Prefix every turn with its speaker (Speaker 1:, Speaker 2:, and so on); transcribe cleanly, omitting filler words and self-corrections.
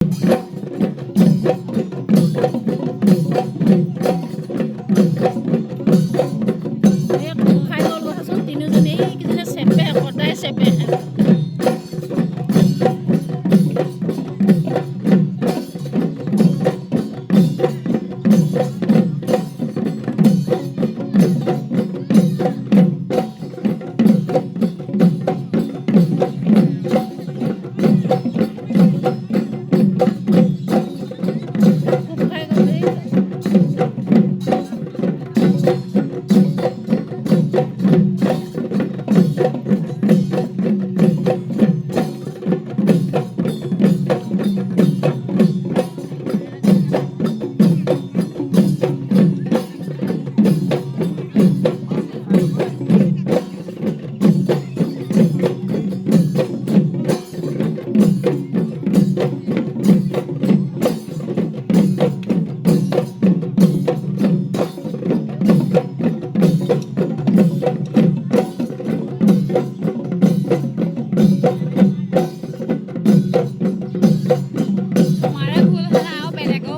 Speaker 1: এই খাই গ'ল কথাচোন তিনিজনী এইকেইজনী চেপে সদায় চেপে খুব খাই গ'ল এই মাৰে ভুল হ'লে আৰু বেলেগেও